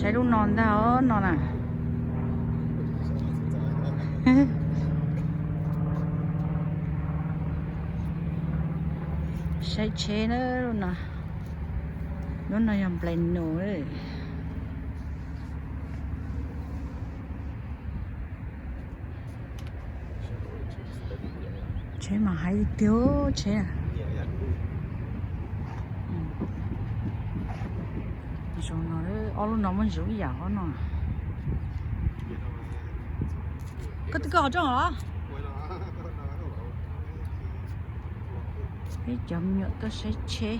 Sai đúng non đó non à. Sai chế nữa luôn nè. Nó làm blend nữa. Chế mà hay tiêu chế à. Rồi nó đấy, ở luôn nó mới dữ dạo nó. Cái họ cho hả? Cái chậm nhựa tôi sẽ chế.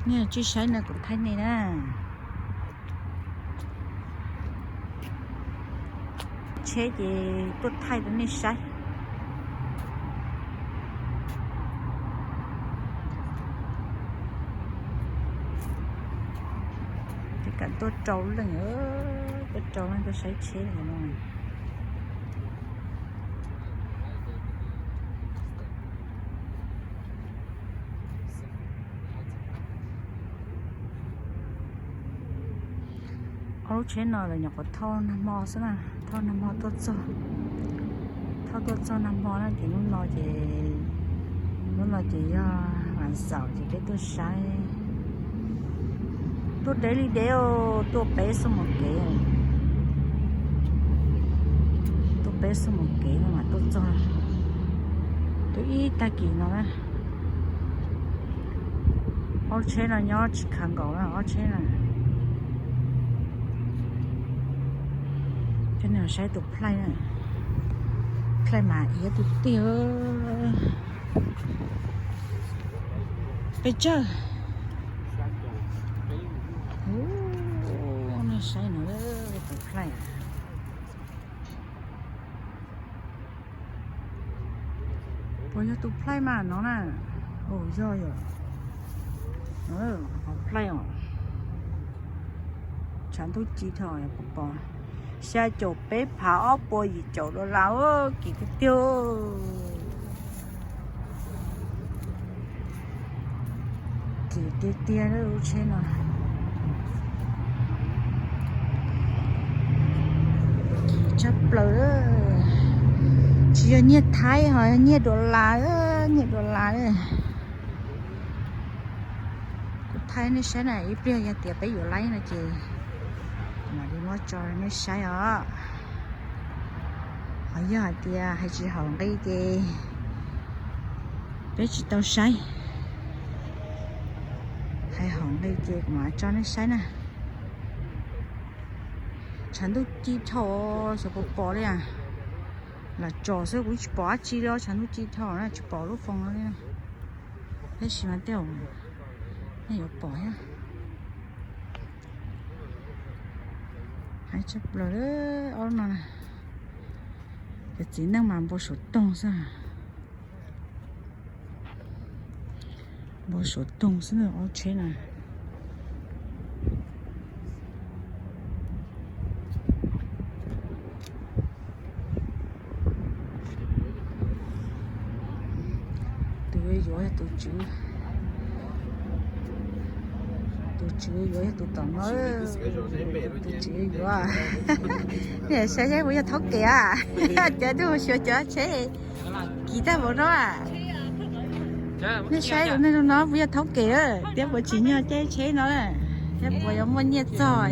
Nè, chứ sấy này cũng thấy này nè. Chế gì tôi thay được này sấy. Thì cả tôi trâu là nữa. Tôi trâu nên tôi sấy chế này nè. Ở chế nào là nhập vào thao nam mò xí nè, thao nam mò tốt cho, thao tốt cho nam mò nó chỉ muốn nói chỉ hoàn sầu chỉ cái tôi sai, tôi để đi đeo tôi bé xong một cái mà tôi cho, tôi ít ta kỳ nó á, ở chế nào nhớ chỉ khăn gạo là ở chế này. Cái nào sai tụt play này, play mà ý tụt tiêu, bây giờ, nó sai nữa tụt play, bây giờ tụt play mà nó nè, rồi, nó học play rồi, chẳng tụt chi thôi bỏ. Xe chỗ bếp pháo bồi gì chỗ đó lão kỳ cái tiêu kỳ tia đó đâu trên nào kỳ chấp lỡ chỉ nhiệt thái hỏi nhiệt độ là thái nó sẽ này ít bây giờ tiệp bây giờ lấy là chị mà đi mua cho nó sai ở hỏi giờ thì hay chỉ hỏng đi thì bé chỉ tao sai hay hỏng đi thì mà cho nó sai nè chẳng đâu chi thò sao bỏ đi à là trò số cũng bỏ chi đó chẳng đâu chi thò nó chỉ bỏ lúc phòng đó nè bé chỉ mà tiêu này bỏ á hai chấp rồi đó, ở nó này, cái chỉ năng mà bộ số đông sao, bộ số đông sao nữa ở trên này, từ dưới từ chữ. Chị vô tụi tổng nói chị vô à nè xe giấy bây giờ thóc kìa chở tôi sửa chở xe kỳ ta bộ đó à nè xe nên nó bây giờ thóc kìa tiếp bộ chỉ nhờ chế chế nó nè tiếp bộ giống như nhiệt rồi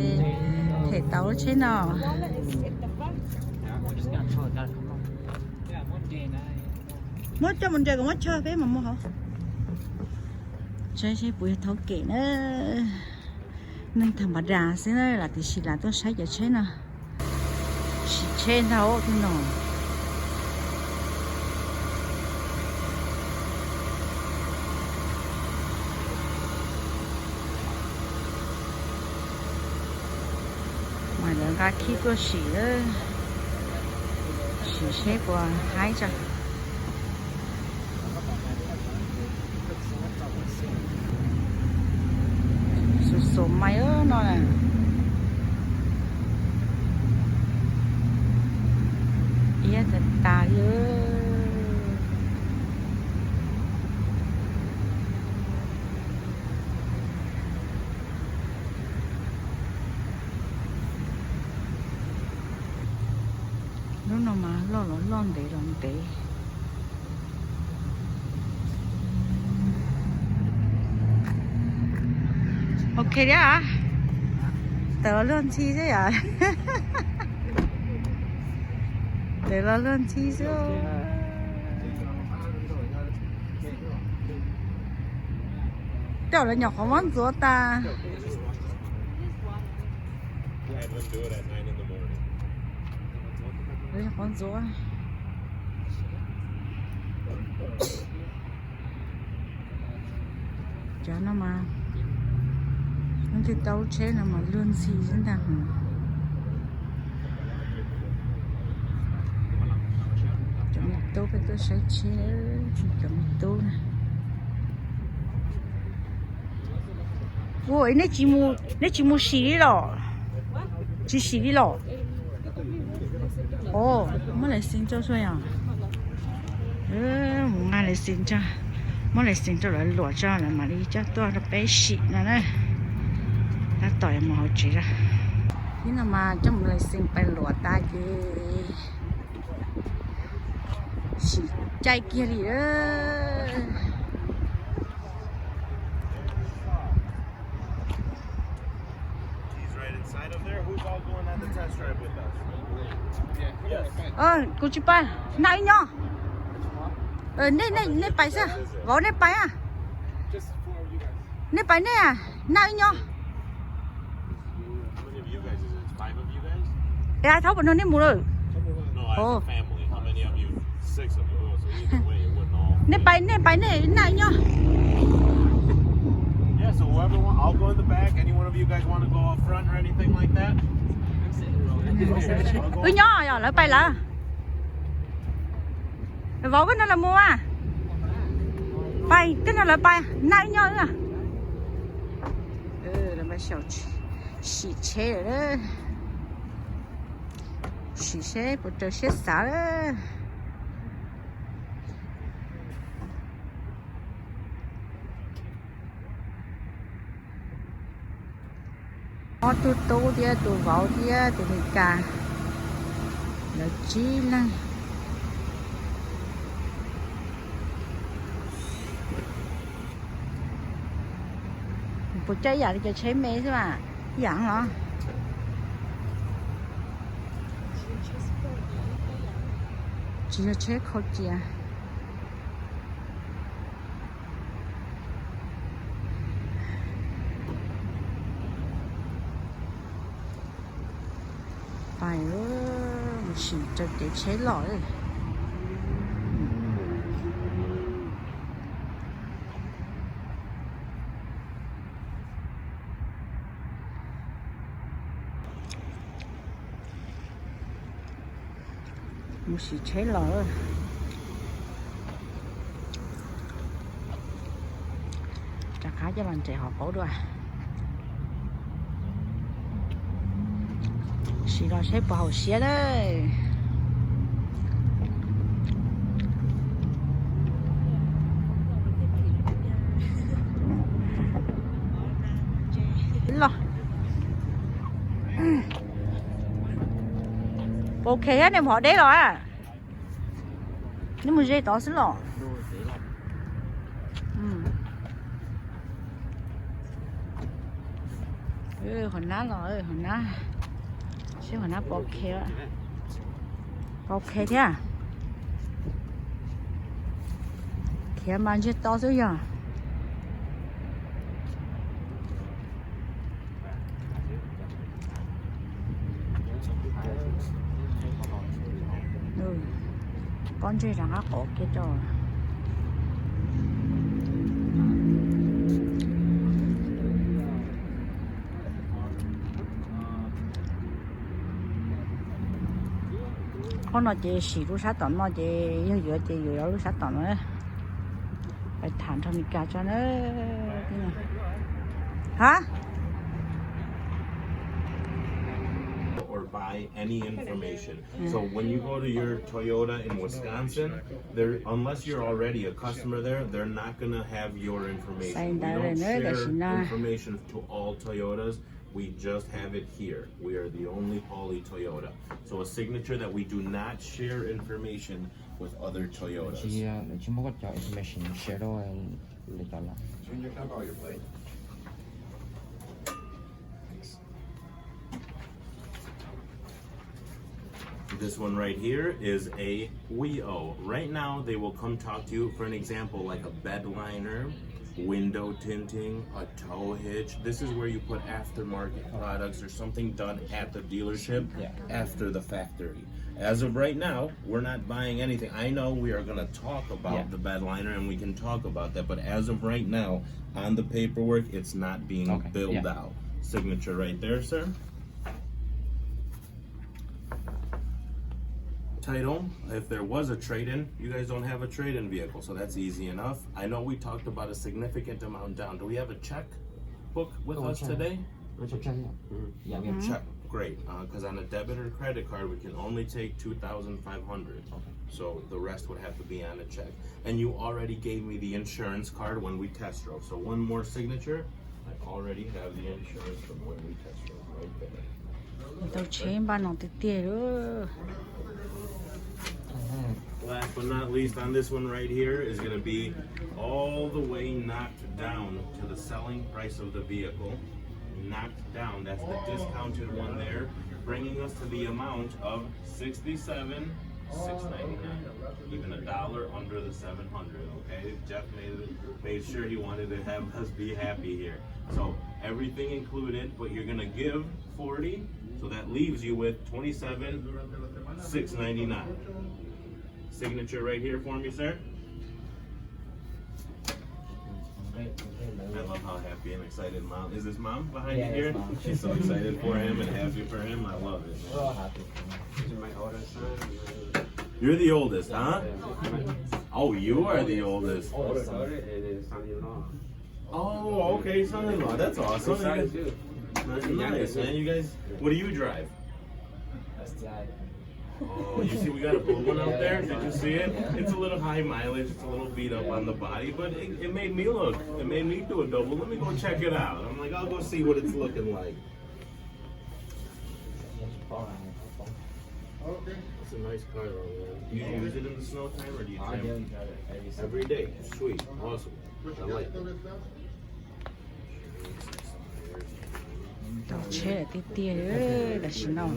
thể tàu chế nó mất cho mình chơi còn mất chơi cái mà mua hả chơi bây giờ thóc kìa nữa nên thằng bà già sẽ là thì chỉ là tôi sai giờ chế nè chỉ chế đâu thì nó ngoài đường ra khi tôi xỉ chế qua hai trăm số máy ớ nó nè ý là ta ớ lúc nào mà lo lon để ok đấy à tớ luôn chi chứ à tớ luôn chi chứ tớ là nhỏ có món rúa ta đây là con rúa chả nó mà nó thì tao chế là mà lươn xì trên đằng cho mình tô cái tôi sẽ chế cho mình tô này ôi nó chỉ mua xì đi rồi chỉ xì đi rồi ồ mới lại xin cho thôi à một ngày lại xin cho mới lại xin cho lại lụa cho là mà đi cho tôi nó bé xị nữa đấy đã tỏi mà họ chỉ ra thế nào mà trong một lại xin phải lụa ta gì xị chay kia đi ơi cô chú ba nãy nhá nè phải sao võ nè phải à nè phải nè à nãy nhá ai thấu bên đó nè mua rồi ồ nè phải nè nãy nhá Yeah, so whoever wants, I'll go in the back. Any one of you guys want to go up front or anything like that? Nhỏ rồi lại bay là võ bên đó là mua à bay cái nào là bay nãy nhỏ à là mà xào xì chế rồi đó xì chế bột trâu xếp xả đó tôi tô đi tôi vào đi tôi đi cả là chi lăng bữa chơi giờ thì chơi mê thôi mà dạng hả chỉ là chơi khó chịu phải một xí cho để chế lõi một xí chế lõi chắc khá cho bạn trẻ họ có được xí đó sẽ bảo xé đấy lo ok hết em họ đấy rồi à nhưng mà dây to xí lo hồi ná rồi hồi ná chứ hồi ná ok thế à thế mà chưa to dữ giờ con chơi rằng ác ổ kia rồi con nó chỉ xì lúc sát tận nó chỉ vừa lúc sát tận nữa phải thản cho mình cả cho nó hả or buy any information. So when you go to your Toyota in Wisconsin, unless you're already a customer there, they're not gonna have your information. We don't share information to all Toyotas. We just have it here. We are the only poly Toyota. So a signature that we do not share information with other Toyotas. Chỉ một cái information share đó là cho là. This one right here is a WEO. Right now, they will come talk to you for an example, like a bed liner, window tinting, a tow hitch. This is where you put aftermarket products or something done at the dealership after the factory. As of right now, we're not buying anything. I know we are going to talk about the bed liner and we can talk about that, but as of right now, on the paperwork, it's not being billed out. Signature right there, sir. Title, if there was a trade-in, you guys don't have a trade-in vehicle, so that's easy enough. I know we talked about a significant amount down. Do we have a check book with us today? Yeah, we have Check, great. Because on a debit or credit card, we can only take $2,500. So the rest would have to be on a check. And you already gave me the insurance card when we test drove. So one more signature. I already have the insurance from when we test drove right there. Tao chế ba nó tiệt tiệt đó. Last but not least on this one right here is going to be all the way knocked down to the selling price of the vehicle. Knocked down, that's the discounted one there, bringing us to the amount of $67,699, even $1 under the 700. Okay, Jeff made sure he wanted to have us be happy here. So everything included, but you're gonna give 40, so that leaves you with $27,699. Signature right here for me, sir. I love how happy and excited mom is. This mom behind you here? She's so excited for him and happy for him. I love it. We're all happy. He's my oldest son. You're the oldest, huh? Oh, you are the oldest. Oldest daughter and then son-in-law. Oh, okay, son-in-law. That's awesome. Son too. That's nice, man. You guys, what do you drive? STI. Oh, you see, we got a blue one out there. Did you see it? It's a little high mileage. It's a little beat up on the body, but it made me look. It made me do a double. Let me go check it out. I'm like, I'll go see what it's looking like. It's a nice car, though, man. Do you use it in the snow time, or do you trim it? Every day. Sweet. Awesome. I like it. Tao chế tiệt tiệt đó là xin nào.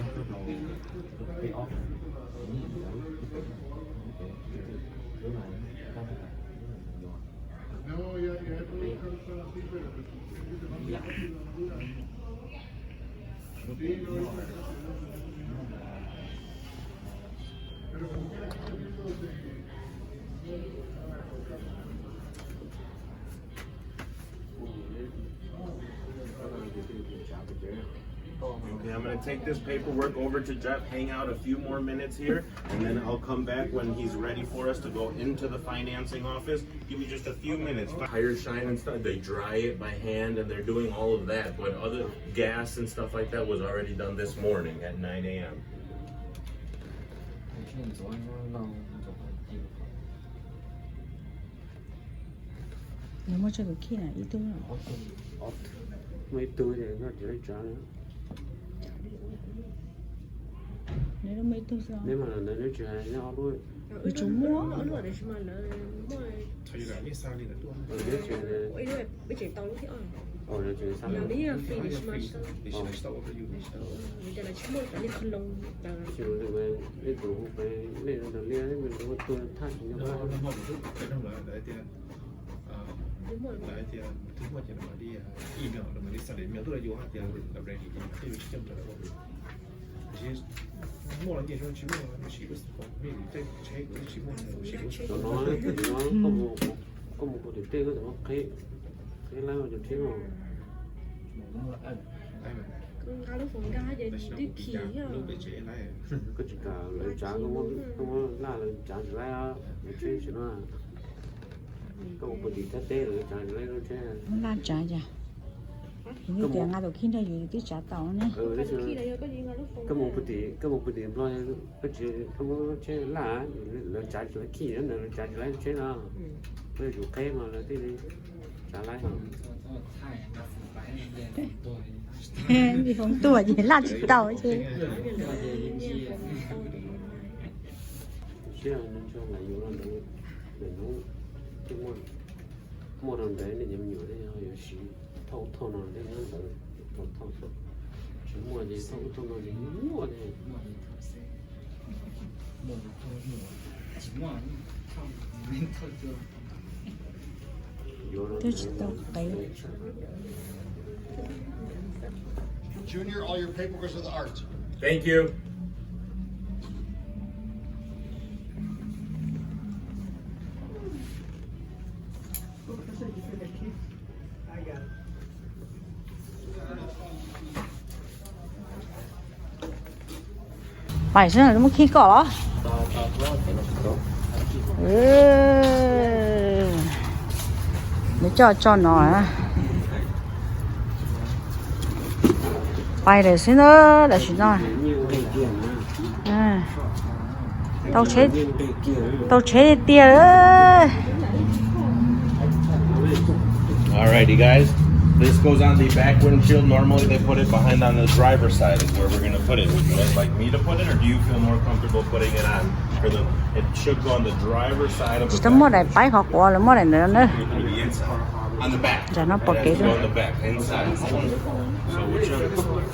Okay, I'm going to take this paperwork over to Jeff, hang out a few more minutes here, and then I'll come back when he's ready for us to go into the financing office. Give me just a few minutes. Tire shine and stuff, they dry it by hand and they're doing all of that, but other gas and stuff like that was already done this morning at 9 a.m. Nếu mà cho được khi nào ý tưởng là Mấy tuổi thì nó chỉ lấy trả nữa. nếu nó mấy tôi sao? Nếu mà là nó trả nó đuôi. Ở chỗ mua. Ở nếu chuyện Ở nếu chuyện sao? Chuyện thì về cái tủ về lên là lia đấy mình có tuần thắt như vậy. Lại thì thứ một thì nó đi email là mình đi xác định tôi là vô thì là ready thì mình chấm rồi. Chỉ mua là nhiều hơn chỉ mua là chỉ có mình cái chỉ mua chỉ có. Nó có một cái tê có thể cái lao cho thế mà. Cái lúc phòng ga vậy đi khí à. Cái chỉ cả lấy trả không có là lấy trả chỉ là chơi chỉ nó. Có một cái tê tê rồi trả lấy nó chơi. Nó trả chả. Như tiền ngài đầu khi nó dùng cái trả tàu này. Khi đấy có gì ngài lúc phòng. Có một cái điểm lo cái chỉ không có chơi là trả chỉ lấy khi nữa là trả chỉ lấy chơi nào. Bây giờ cái mà là cái gì trả lại hả đi không tuổi gì là chỉ tàu chứ chứ nên cho là nhiều lần để nó cái mua đồng đấy để nhầm nhiều đấy rồi xí thâu nó đấy nó rồi thâu chứ mua gì thâu nó gì mua này tôi chỉ tàu cái Junior, all your paperwork is with Art. Thank you. phải xem là nó khi cỏ để cho nó bay để xin nó là xin nó tao chế tiền đấy. Alrighty, guys. This goes on the back windshield. Normally they put it behind on the driver's side is where we're going to put it. Would you like me to put it, or do you feel more comfortable putting it on? It should go on the driver's side of the Chỉ mua đại bay họ qua là mua đại nữa nữa. On the back. Dạ nó bỏ It kế has to go rồi. on the back, inside. So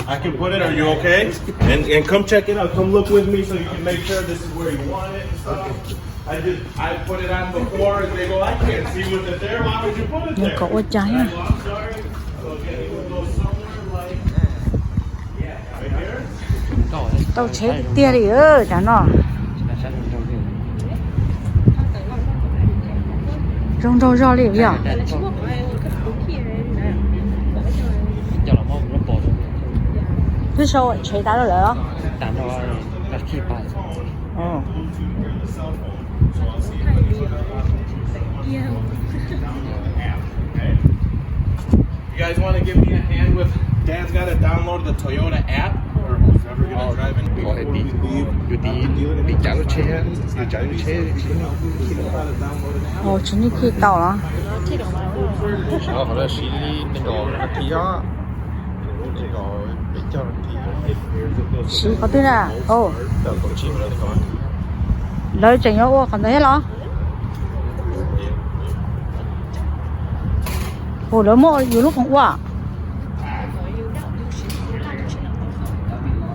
I can put it. Are you okay? And come check it out. Come look with me so you can make sure this is where you want it. I put it on before, and they go, I can't see with it there. Why would you put it Nhưng there? có ô trái à. I'm sorry. Okay, it would go somewhere like, yeah, right here. Tao chế tiền đi ơ chả nó. Rong rong rong liền vậy. cho nó mong nó bỏ Thế sao chế đá được rồi? tạm đó là khi bài Ồ. You guys want to give me a hand with? Dad's got to download the Toyota app, or who's ever gonna drive in. có thể bị trả lô xe trả lô xe Ồ, chính khi tàu đó. 어 그래 실리 이거 기아 이거 있잖아 Chỉ có tên là ồ, 또 집이라니까 lời trình ô còn thấy lo. Ồ, đó mua nhiều lúc không qua.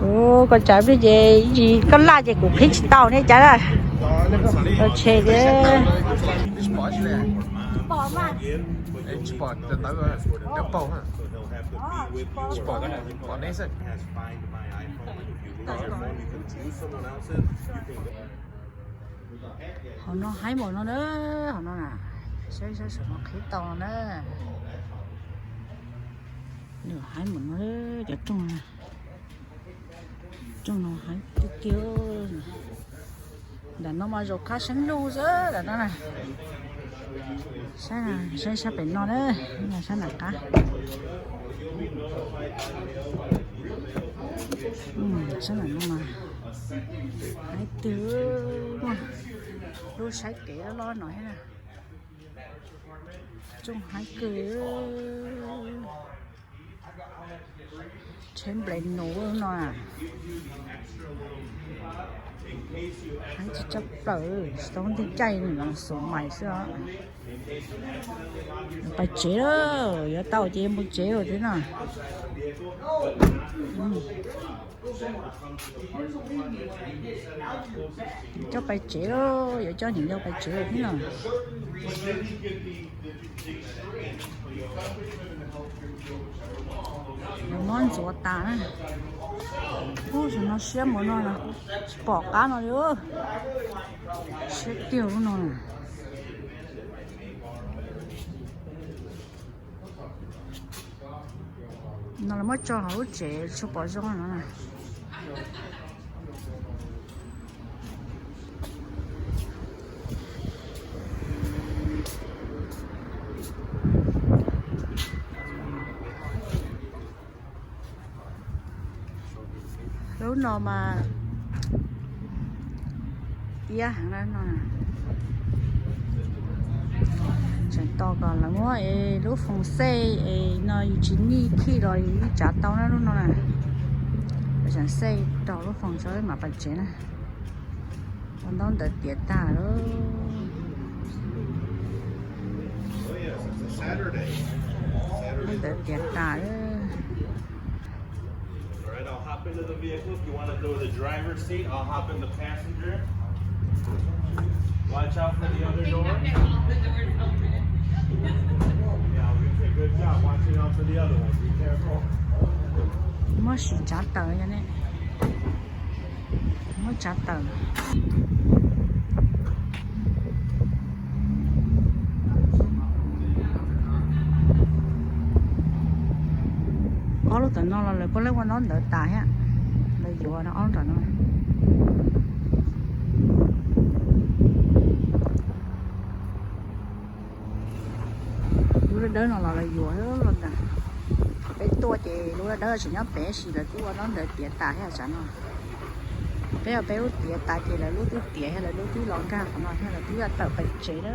Ồ, con trái bây giờ gì con la gì cũng thích tàu này trái rồi. Rồi chế đấy. Export từ tới Apple ha Export cái này còn đấy sẽ Has Find My iPhone. If you lose your phone, you can choose someone else's. You can go. Họ nó hái một nó nữa, họ nó là sẽ nó khí tàu nó nữa. Nếu hái một nó nữa, để trong nó hái cái kia là nó mà rồi cá sáng lưu chứ là nó này sẽ bị nó đấy là sẽ là cá sẽ là nó mà hái từ đôi sái kể nó lo nói nè chung hái cứ trên bền nổ nó à hái chỉ chấp tờ sống thì chay là số mày sao phải chế đó giờ tao chỉ muốn chế rồi thế nào cho phải chế đó giờ cho những đâu phải chế rồi thế nào món rùa tà này ôi nó xé một nó nè bỏ cá nó nữa xé tiêu nó nè nó là mất cho hậu trẻ cho bỏ cho nó nè lúc nào mà hàng đó nó nè chẳng to còn là ngó lúc phòng xe nó chỉ đi khi rồi trả tàu nó luôn nè chẳng xe tàu lúc phòng cho mà bật chế nè còn đó đợt tiệt ta đó đợt tiệt ta đó. Alright, I'll hop into the vehicle. If you want to go to the driver's seat, I'll hop in the passenger. Watch out for the other door. Yeah, good job watching out for the other one. Be careful. Mới xì trả tờ vậy nè, mới trả tờ. Có lúc tận nó là có lấy qua nó đỡ tài á, lấy dùa nó ón rồi nó. Lúc đó nó là dùa hết luôn nè. Cái tua chị lúc đó chỉ nhớ bé xì là tua nó đỡ tiệt tài hay sao nó. Bé lúc tiệt tài thì là lúc thứ tiệt hay là lúc thứ lon ca của nó hay là thứ tờ phải chế đó.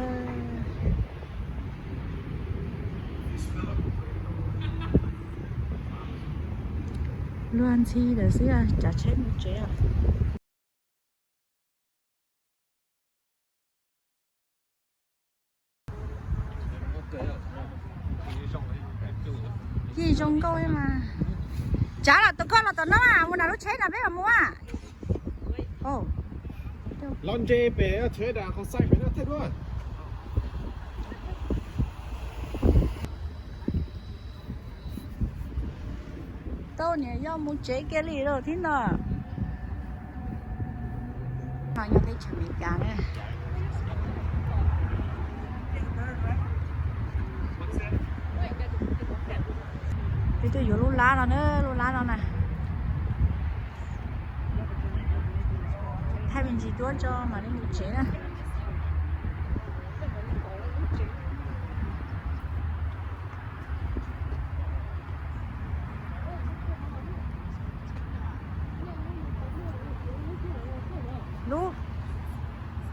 Luôn chi là xí à, chả chết một chế à. Gì trong câu em mà. Chả là tụi con là tụi nó à, muốn nào nó chết là biết là mua à. Ồ. Lon dê bé thuê đà không sai phải nó thế luôn. Tôi nhớ do muốn chế cái gì đâu thế nào. Họ như cái chừng mình cả nè. Thì tôi vô lú lá nó nữa, lú lá nó nè. Thay mình chỉ đuốt cho mà đến một chế nè.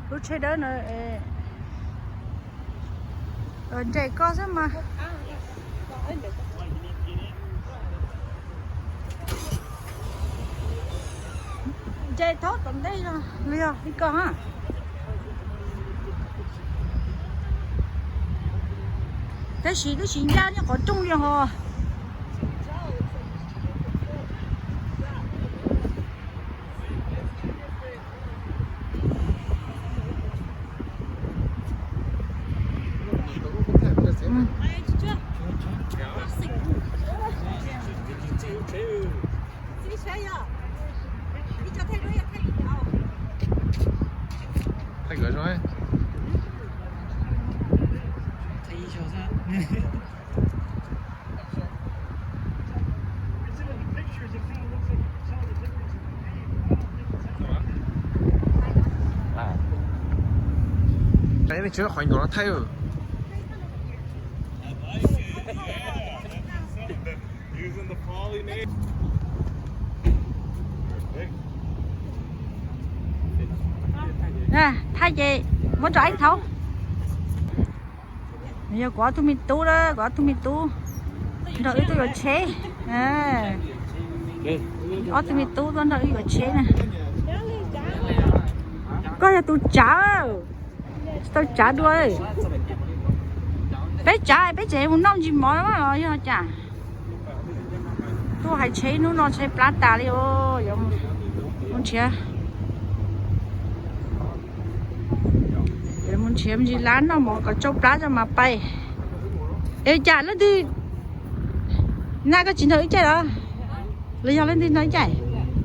Lú chế đó nữa. Chạy có chứ mà. Chạy thoát tận đây rồi. Liêu, đi con hả? Cái gì ra nhưng có trung liền hồ. Thay cửa rồi. Cái này chưa khỏi nó thay rồi. Using the poly name. Nè, thay gì? Muốn cho anh thấu. Bây giờ có tụi mình tu đó, có tụi mình tu. Rồi tôi có chế. À. Có tụi mình tu con rồi có chế nè. Có là tôi trả. Tôi trả đuôi. Bé chế muốn nông gì mỏ lắm rồi cho trả. Tôi hay chế nó chế plata đi ô, muốn chế. Để muốn chiếm gì lán nó mà có chốc lá cho mà bay. Ê chả lên đi. Na có chín hơi chạy đó. Lấy cho lên đi nói chạy.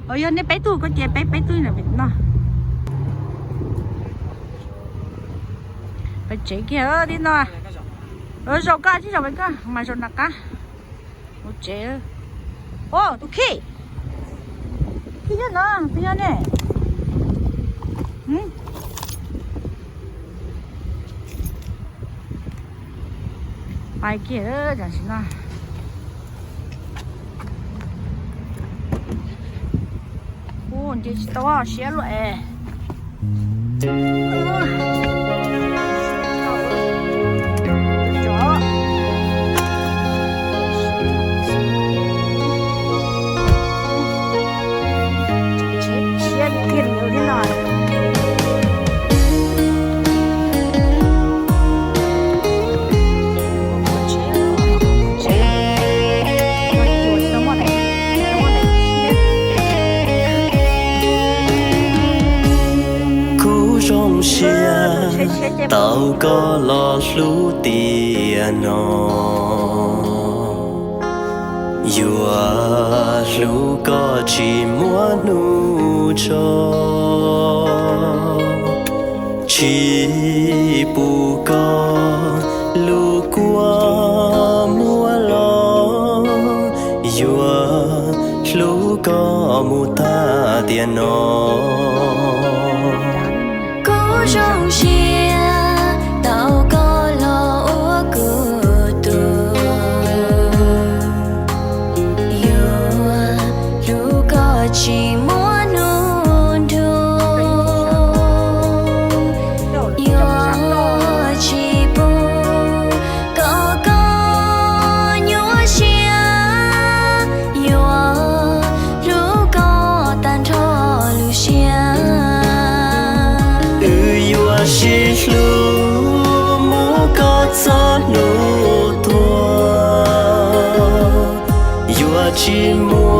Ôi giờ nếu bé tôi có chạy bé tôi là biết nó. Phải chế kia đi nó. Rồi cá chứ rồi cá, mà rồi là cá. Một chế. Ô, tôi khi. Khi nhá nó, bây giờ nè. Bài kia đó, chẳng xin nào. Ủa, chị to, xé loại. xia tao có lo lú tiền nó Yua lu có chỉ muốn nu cho chỉ bu có lu qua mua lo Yua lu có mu ta tiền nó có rong xia tao có lo ua cửa tù chỉ muốn nôn thu yo chỉ bu có nhua xia yo lu có tan thọ lu xia yo xí lu mu có gió nụ tua yo chỉ mua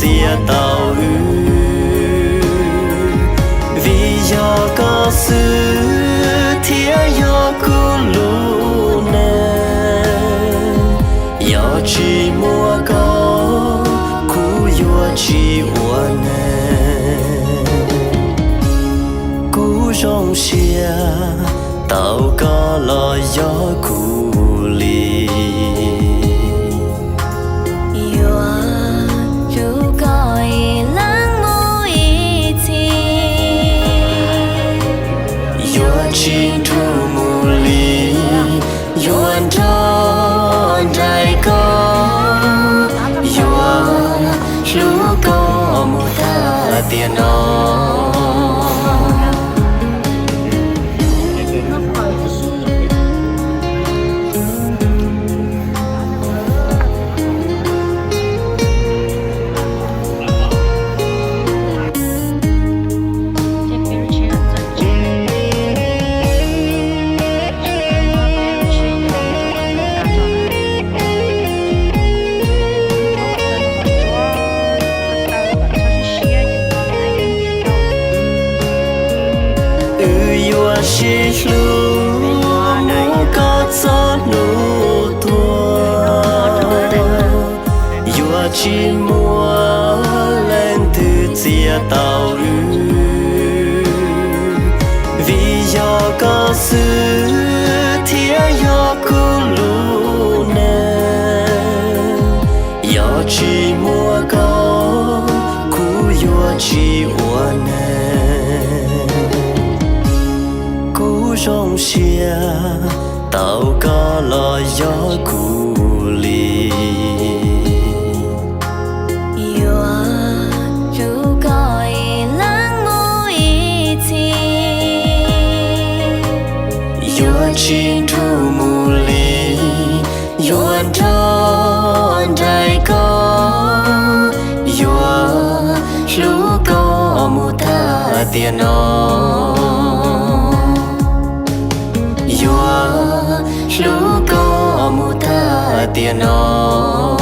chia tàu vì do có sự thiết do cô lu nè do chỉ mua có cú do chỉ uốn nè cú rong xia tàu có lo gió cú li chỉ thu mù li yuan tròn đại có yuan lu có mu ta tiền nó chỉ lu mu có gió nụ tua yo chỉ mua lên từ chia tàu vì do có sự thiết do cô lu nè yo chỉ mua có cú yo chỉ uốn nè rong xia tao có lo gió cú li yo lu có lắng mũi chi yo chỉ thu mù li yuan tròn đại có yo lu có mu ta tiền nó lu có mu ta tiền nó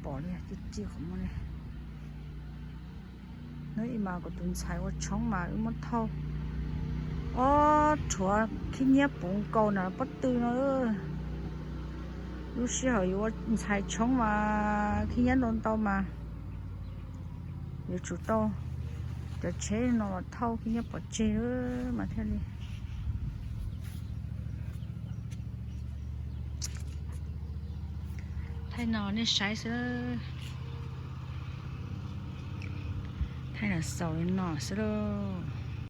bỏ đi chỉ không muốn này nếu mà có tuần sai我冲mà mất thâu chúa khi nhớ bụng cầu nào bắt tư nữa lúc xưa我才冲mà khi nhớ đón tàu mà有主动就车nó thâu khi nhớ bỏ chế nữa mà theo đi thay nó nên sai sữa thay là sầu nó sữa